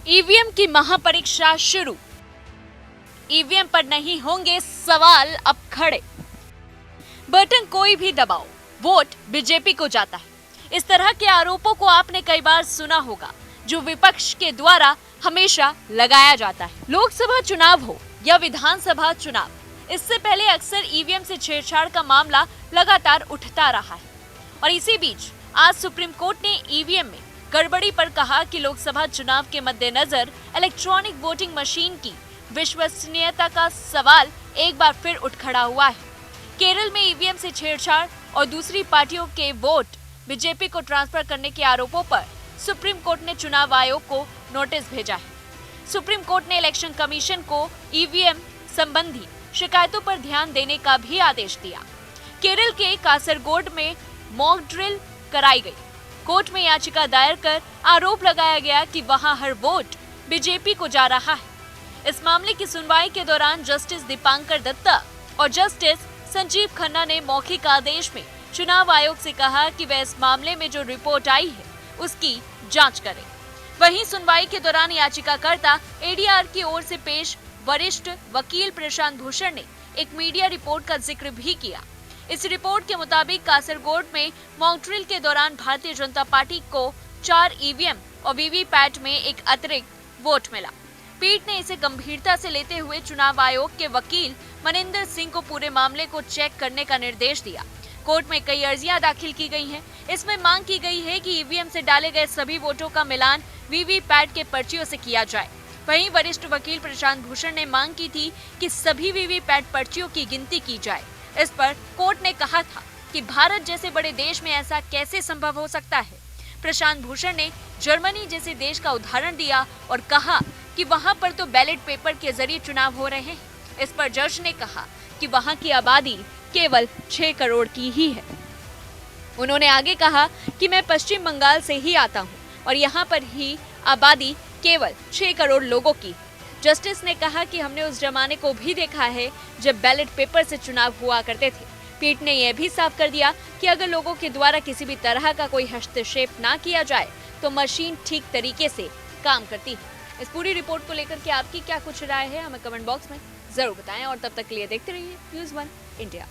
EVM की महापरीक्षा शुरू। EVM पर नहीं होंगे सवाल अब खड़े। बटन कोई भी दबाओ, वोट बीजेपी को जाता है। इस तरह के आरोपों को आपने कई बार सुना होगा, जो विपक्ष के द्वारा हमेशा लगाया जाता है। लोकसभा चुनाव हो या विधानसभा चुनाव, इससे पहले अक्सर ईवीएम से छेड़छाड़ का मामला लगातार उठता रहा है। और इसी बीच आज सुप्रीम कोर्ट ने ईवीएम में गड़बड़ी पर कहा कि लोकसभा चुनाव के मद्देनजर इलेक्ट्रॉनिक वोटिंग मशीन की विश्वसनीयता का सवाल एक बार फिर उठ खड़ा हुआ है। केरल में ईवीएम से छेड़छाड़ और दूसरी पार्टियों के वोट बीजेपी को ट्रांसफर करने के आरोपों पर सुप्रीम कोर्ट ने चुनाव आयोग को नोटिस भेजा है। सुप्रीम कोर्ट ने इलेक्शन कमीशन को ईवीएम संबंधी शिकायतों पर ध्यान देने का भी आदेश दिया। केरल के कासरगोड में मॉक ड्रिल कराई गई। कोर्ट में याचिका दायर कर आरोप लगाया गया कि वहां हर वोट बीजेपी को जा रहा है। इस मामले की सुनवाई के दौरान जस्टिस दीपांकर दत्ता और जस्टिस संजीव खन्ना ने मौखिक आदेश में चुनाव आयोग से कहा कि वह इस मामले में जो रिपोर्ट आई है उसकी जांच करे। वहीं सुनवाई के दौरान याचिकाकर्ता एडीआर की ओर से पेश वरिष्ठ वकील प्रशांत भूषण ने एक मीडिया रिपोर्ट का जिक्र भी किया। इस रिपोर्ट के मुताबिक कासरगोड में मॉक ड्रिल के दौरान भारतीय जनता पार्टी को 4 ईवीएम और वीवीपैट में एक अतिरिक्त वोट मिला। पीठ ने इसे गंभीरता से लेते हुए चुनाव आयोग के वकील मनिंदर सिंह को पूरे मामले को चेक करने का निर्देश दिया। कोर्ट में कई अर्जियां दाखिल की गई हैं। इसमें मांग की गई है कि ईवीएम से डाले गए सभी वोटों का मिलान वीवीपैट के पर्चियों से किया जाए। वहीं वरिष्ठ वकील प्रशांत भूषण ने मांग की थी कि सभी वीवीपैट पर्चियों की गिनती की जाए। इस पर कोर्ट ने कहा था कि भारत जैसे बड़े देश में ऐसा कैसे संभव हो सकता है। प्रशांत भूषण ने जर्मनी जैसे देश का उदाहरण दिया और कहा कि वहां पर तो बैलेट पेपर के जरिए चुनाव हो रहे हैं। इस पर जज ने कहा कि वहां की आबादी केवल 6 करोड़ की ही है। उन्होंने आगे कहा कि मैं पश्चिम बंगाल से ही आता हूं और यहां पर ही आबादी केवल 6 करोड़ लोगों की। जस्टिस ने कहा कि हमने उस जमाने को भी देखा है जब बैलेट पेपर से चुनाव हुआ करते थे। पीठ ने यह भी साफ कर दिया कि अगर लोगों के द्वारा किसी भी तरह का कोई हस्तक्षेप ना किया जाए तो मशीन ठीक तरीके से काम करती है। इस पूरी रिपोर्ट को लेकर के आपकी क्या कुछ राय है, हमें कमेंट बॉक्स में जरूर बताएं और तब तक के लिए देखते रहिए News1 इंडिया।